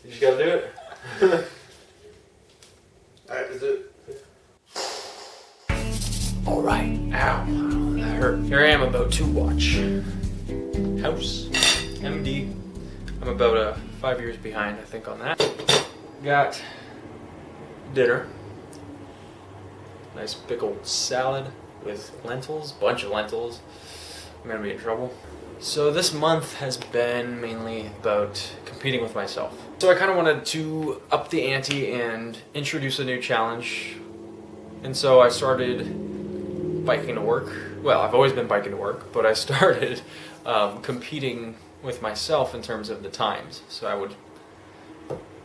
You just gotta do it. Alright, let's do it. Alright. Ow. That hurt. Here I am about to watch House MD. I'm about 5 years behind, I think, on that. Got dinner. Nice big old salad with lentils, bunch of lentils. I'm gonna be in trouble. So this month has been mainly about competing with myself. So I kind of wanted to up the ante and introduce a new challenge. And so I started biking to work. Well, I've always been biking to work, but I started competing with myself in terms of the times. So I would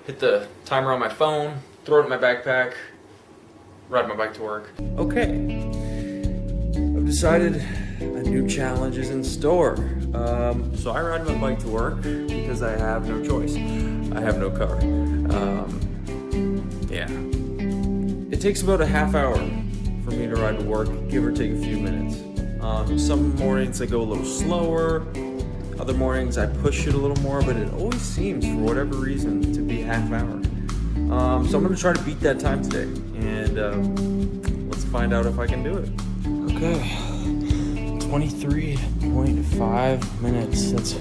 hit the timer on my phone, throw it in my backpack, ride my bike to work. Okay, I've decided a new challenge is in store. So I ride my bike to work because I have no choice. I have no car. Yeah. It takes about a half hour for me to ride to work, give or take a few minutes. Some mornings I go a little slower. Other mornings I push it a little more, but it always seems, for whatever reason, to be a half hour. So I'm gonna try to beat that time today, and let's find out if I can do it. Okay, 23.5 minutes. That's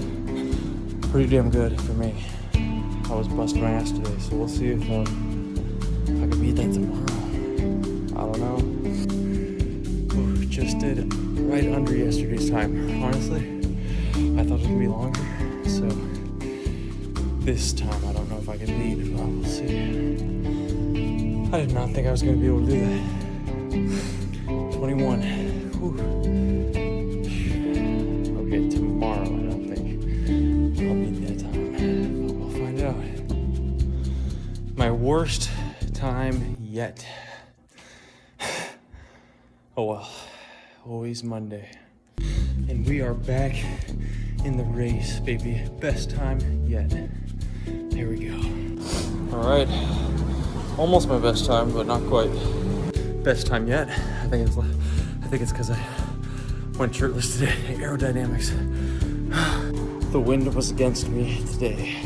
pretty damn good for me. I was busting my ass today, so we'll see if I can beat that tomorrow. I don't know. Ooh, just did right under yesterday's time. Honestly, I thought it was gonna be longer, so this time I don't know if I can beat it, but we'll see. I did not think I was gonna be able to do that. 21. Whew. Okay, tomorrow I don't think I'll beat that time, but we'll find out. My worst time yet. Oh well, always Monday. And we are back in the race, baby. Best time yet. Here we go. All right, almost my best time, but not quite. Best time yet. I think it's because I went shirtless today. Aerodynamics. The wind was against me today.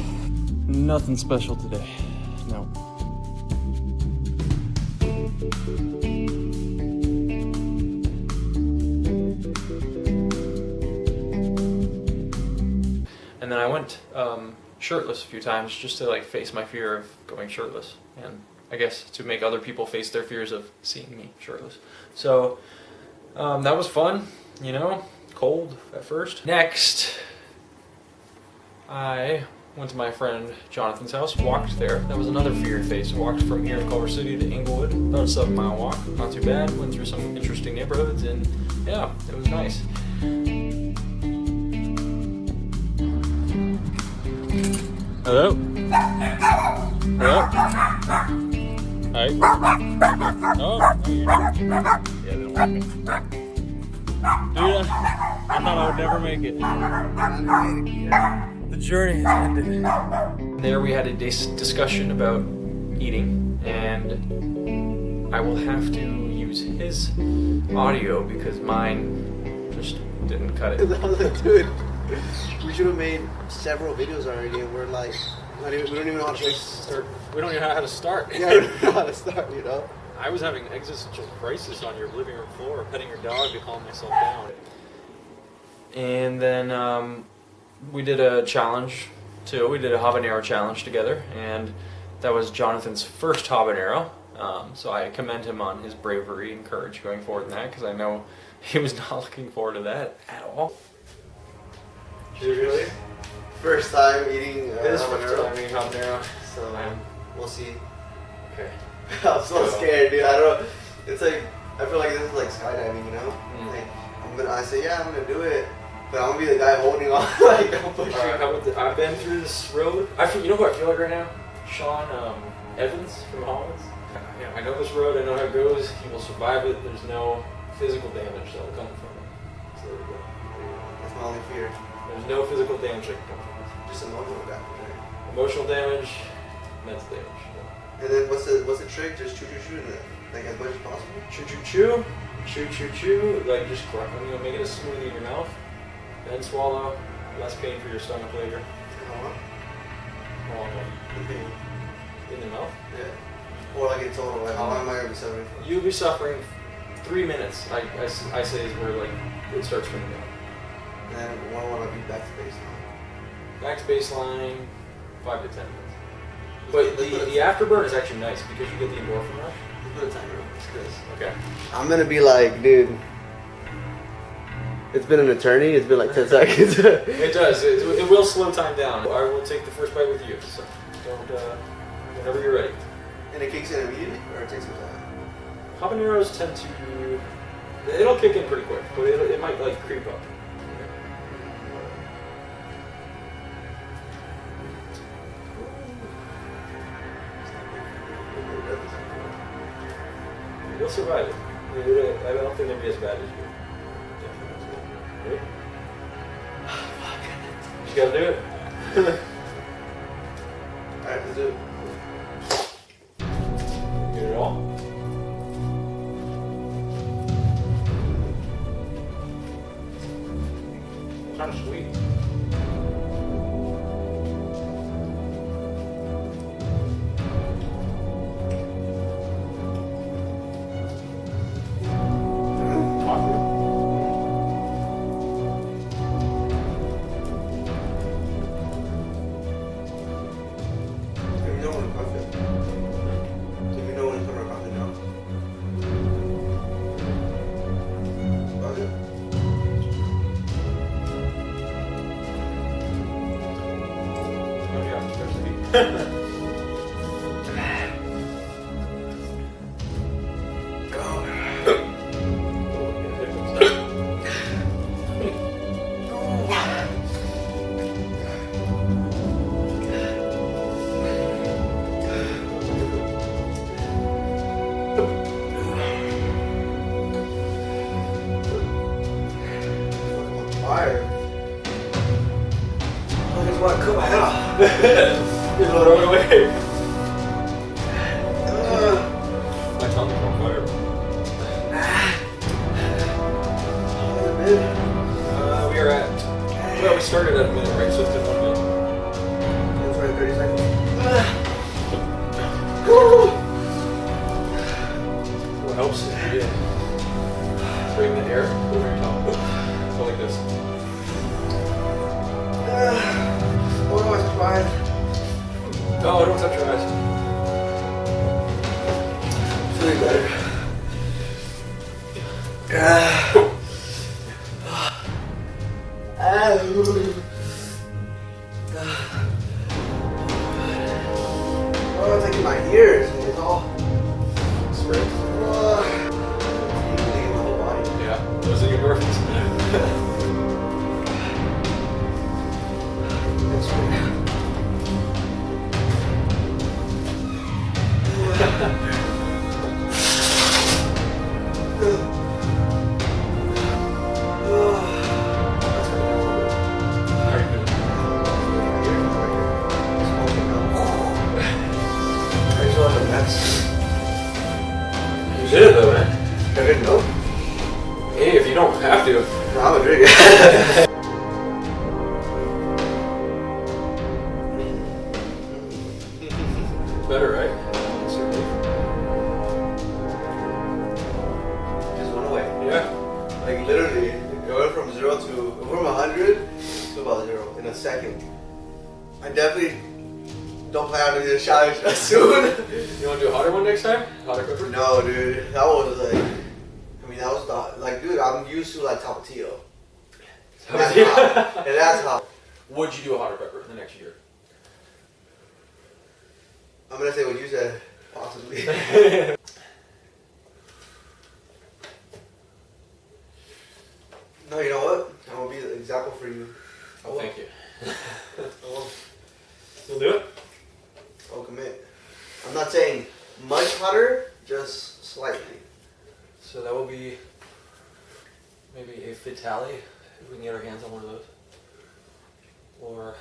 Nothing special today. No. And then I went shirtless a few times just to like face my fear of going shirtless, and I guess to make other people face their fears of seeing me shirtless. So that was fun, you know, cold at first. Next, I went to my friend Jonathan's house, walked there. That was another fear face. Walked from here in Culver City to Inglewood, about a 7-mile walk, not too bad. Went through some interesting neighborhoods, and yeah, it was nice. Hello? Hello? Hi. Oh, you're not. Yeah, they don't like me. Dude, I thought I would never make it. The journey has ended. There we had a discussion about eating, and I will have to use his audio because mine just didn't cut it. Dude, we should have made several videos already, and we're like, we don't even know how to start. We don't even know how to start. Yeah, we don't know how to start, you know? I was having an existential crisis on your living room floor, petting your dog to calm myself down. And then we did a challenge too. We did a habanero challenge together, and that was Jonathan's first habanero. So I commend him on his bravery and courage going forward in that, because I know he was not looking forward to that at all. Really? First time eating This habanero. first time eating habanero. So we'll see. Okay. I'm so scared, dude. I don't know. It's like, I feel like this is like skydiving, you know? Like, I say, yeah, I'm gonna do it, but I'm gonna be the guy holding on. Like, I'm pushing. I've been through this road. You know who I feel like right now? Sean Evans from Hollins. Yeah, I know this road. I know how it goes. He will survive it. There's no physical damage that will come from it. So there we go. That's my only fear. There's no physical damage that can come from it. Just emotional damage, right? Emotional damage, mental damage. And then what's the trick? Just chew like as much as possible? Chew. Like just make it a smoothie in your mouth. Then swallow. Less pain for your stomach later. How long ago? Okay. In the mouth? Yeah. Or like in total, like how long am I gonna be suffering for? You'll be suffering 3 minutes. I say is where like it starts from the mouth. And then when I want to be back to baseline. Back to baseline, 5 to 10 minutes. But the afterburn is actually nice because you get the endorphin rush. Let's put a timer on this. Okay. I'm gonna be like, dude. It's been an eternity. It's been like 10 seconds. It does. It will slow time down. I will take the first bite with you. So don't. Whenever you're ready. And it kicks in immediately, or it takes some time. Habaneros tend to. It'll kick in pretty quick, but it might like creep up. You'll survive it. I don't think it'll be as bad as you. Ready? You gotta do it. Alright, let's do it. Get it all. Kind of sweet. Fire. I just want to cut my head off. You're throw it away. My tongue is on fire. We are at. Well, we started at a minute, right? So it's been 1 minute. It's right 30 seconds. What helps is you bring the air over your tongue. Go like this. Oh no, it's fine. No, don't touch your eyes. Feeling better. Oh, it's like in my ears. It's all Spread. tingling in my whole body. Yeah, those are your endorphins. That's right. You did it though, man. I didn't know. Hey, if you don't have to. No, I'm a drinker. Better, right? Just went away. Yeah. Like literally, it went from 100 to about 0 in a second. I definitely don't plan on doing this challenge soon. You want to do a hotter one next time? Hotter pepper? No, dude, that was like, I mean, that was the, like, dude, I'm used to like Tomatillo. And that's hot. And that's hot. Would you do a hotter pepper in the next year? I'm gonna say what you said, possibly. No, you know what? I'm gonna be the example for you. Oh, thank you. Oh, You'll do it? I'll commit. I'm not saying much hotter, just slightly. So that will be maybe a Vitale, if we can get our hands on one of those. Or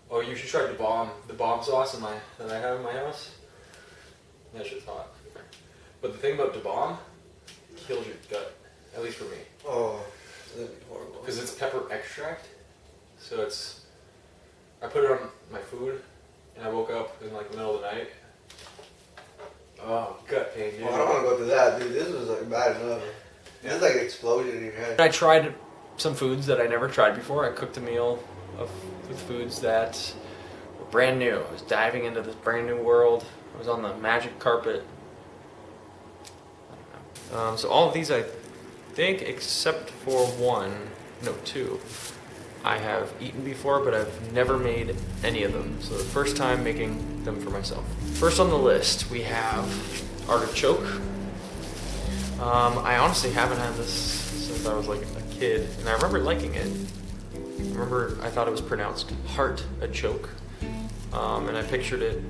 oh, you should try the bomb sauce that I have in my house. That shit's hot. But the thing about the bomb, kills your gut, at least for me. Oh, that'd be horrible. because it's pepper extract. So it's, I put it on my food, and I woke up in like the middle of the night. Oh, gut pain, dude. Oh, I don't want to go through that, dude. This was like bad enough. This is like an explosion in your head. I tried some foods that I never tried before. I cooked a meal with foods that were brand new. I was diving into this brand new world. I was on the magic carpet. So all of these, I think, except for two, I have eaten before, but I've never made any of them. So the first time making them for myself. First on the list, we have artichoke. I honestly haven't had this since I was like a kid, and I remember liking it. I thought it was pronounced heart-a-choke, and I pictured it.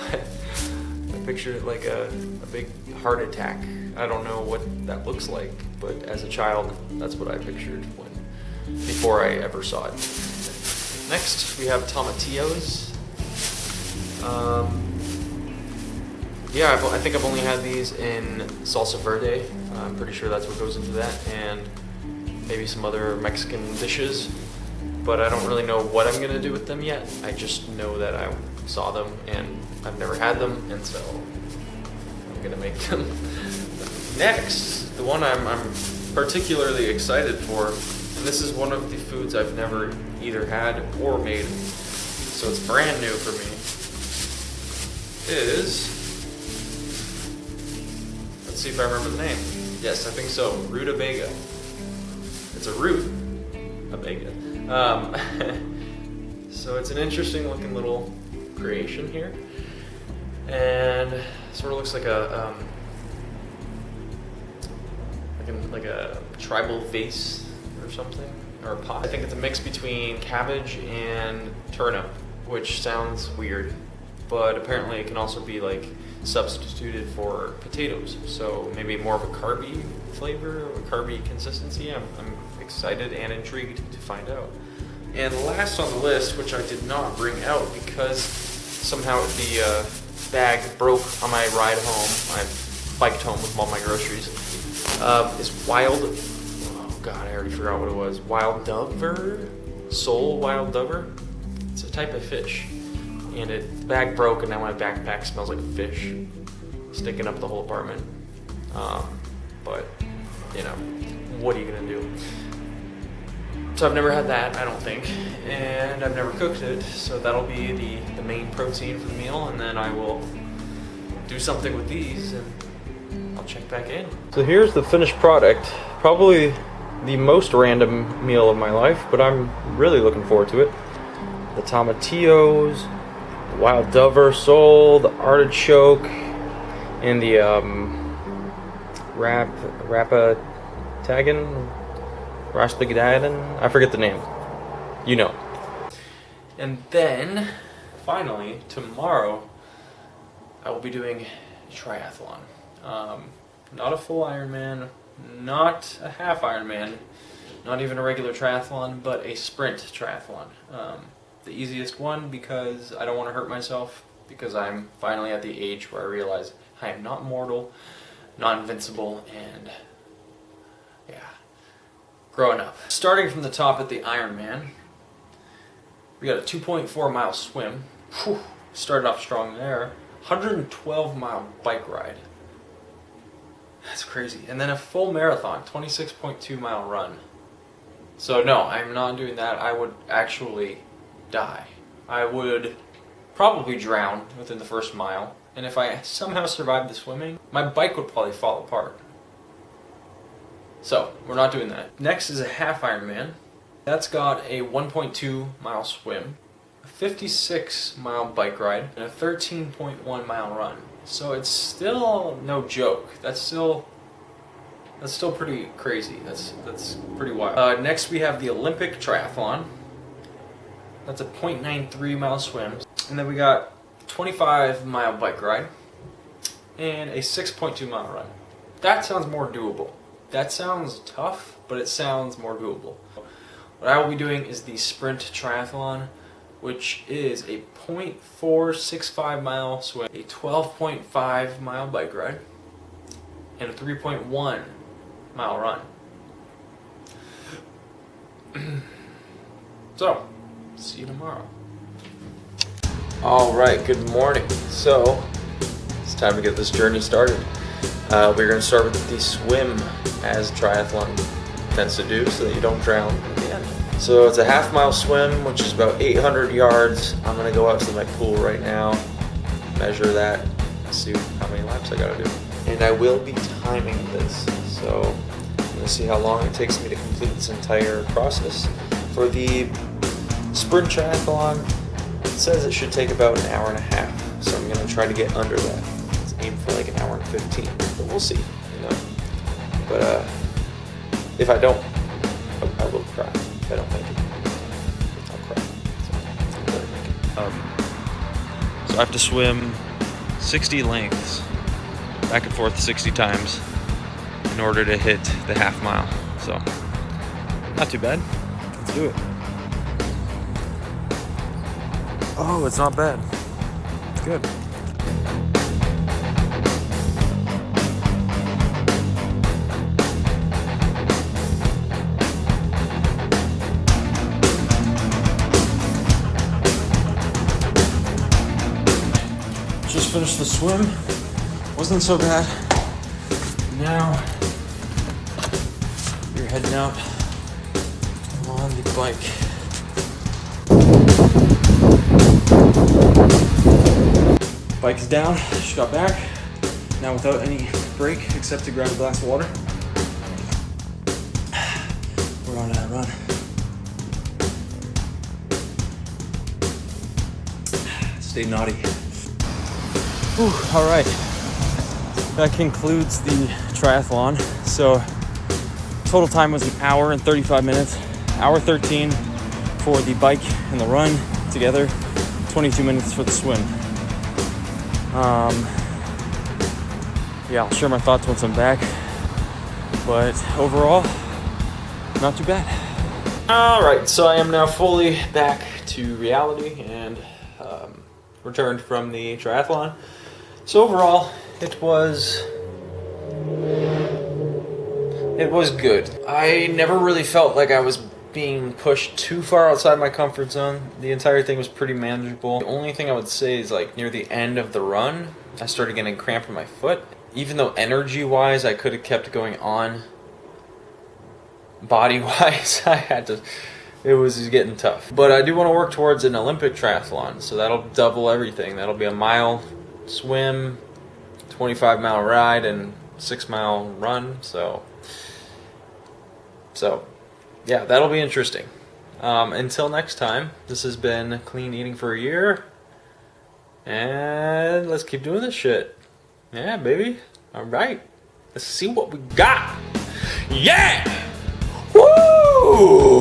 I pictured it like a big heart attack. I don't know what that looks like, but as a child, that's what I pictured before I ever saw it. Next, we have tomatillos. Yeah, I think I've only had these in salsa verde. I'm pretty sure that's what goes into that, and maybe some other Mexican dishes. But I don't really know what I'm gonna do with them yet. I just know that I saw them and I've never had them, and so I'm gonna make them. Next, the one I'm particularly excited for, and this is one of the foods I've never either had or made, so it's brand new for me, is, let's see if I remember the name. Yes, I think so, rutabaga. It's a rutabaga. So it's an interesting looking little creation here, and sort of looks like a like a tribal vase or something, or a pot. I think it's a mix between cabbage and turnip, which sounds weird, but apparently it can also be like substituted for potatoes, so maybe more of a carby flavor, or a carby consistency. I'm excited and intrigued to find out. And last on the list, which I did not bring out because somehow the bag broke on my ride home, I biked home with all my groceries, is wild, oh god, I already forgot what it was, wild dover? Sole wild dover? It's a type of fish. And the bag broke, and now my backpack smells like fish, stinking up the whole apartment. But, you know, what are you gonna do? So I've never had that, I don't think, and I've never cooked it, so that'll be the main protein for the meal, and then I will do something with these, and I'll check back in. So here's the finished product. Probably the most random meal of my life, but I'm really looking forward to it. The tomatillos, the wild dover sole, the artichoke, and the raspagadan, I forget the name. You know. And then, finally, tomorrow, I will be doing a triathlon. Not a full Ironman, not a half Ironman, not even a regular triathlon, but a sprint triathlon. The easiest one because I don't want to hurt myself, because I'm finally at the age where I realize I am not mortal, not invincible, and yeah, growing up. Starting from the top at the Ironman, we got a 2.4 mile swim. Whew, started off strong there. 112 mile bike ride. That's crazy. And then a full marathon, 26.2 mile run. So no, I'm not doing that. I would actually die. I would probably drown within the first mile. And if I somehow survived the swimming, my bike would probably fall apart. So, we're not doing that. Next is a half Ironman. That's got a 1.2 mile swim, a 56 mile bike ride, and a 13.1 mile run. So it's still no joke. That's still pretty crazy. That's pretty wild. Next we have the Olympic triathlon. That's a 0.93 mile swim. And then we got 25 mile bike ride and a 6.2 mile run. That sounds more doable. That sounds tough, but it sounds more doable. What I will be doing is the sprint triathlon, which is a 0.465 mile swim, a 12.5 mile bike ride, and a 3.1 mile run. So, see you tomorrow. Alright, good morning. So, it's time to get this journey started. We're going to start with the swim, as triathlon tends to do, so that you don't drown at the end. So it's a half-mile swim, which is about 800 yards. I'm going to go out to my pool right now, measure that, see how many laps I got to do. And I will be timing this, so I'm going to see how long it takes me to complete this entire process. For the sprint triathlon, it says it should take about an hour and a half, so I'm going to try to get under that. Let's aim for like an hour and 15, but we'll see, you know. But if I don't, I will cry. If I don't make it, I'll cry. So, I better make it. So I have to swim 60 lengths, back and forth 60 times, in order to hit the half mile. So, not too bad. Let's do it. Oh, it's not bad. It's good. Just finished the swim. Wasn't so bad. Now you're heading out on the bike. Bike's down. Just got back. Now without any break except to grab a glass of water. We're on a run. Stay naughty. Whew, all right, that concludes the triathlon. So total time was an hour and 35 minutes, hour 13 for the bike and the run together, 22 minutes for the swim. Yeah, I'll share my thoughts once I'm back, but overall, not too bad. All right, so I am now fully back to reality and returned from the triathlon. So overall, it was good. I never really felt like I was being pushed too far outside my comfort zone. The entire thing was pretty manageable. The only thing I would say is like near the end of the run, I started getting cramp in my foot. Even though energy-wise I could have kept going on, body-wise it was getting tough. But I do want to work towards an Olympic triathlon, so that'll double everything. That'll be a mile swim, 25-mile ride, and 6-mile run. So yeah, that'll be interesting. Until next time, this has been Clean Eating for a Year, and let's keep doing this shit. Yeah, baby. All right, let's see what we got. Yeah. Woo!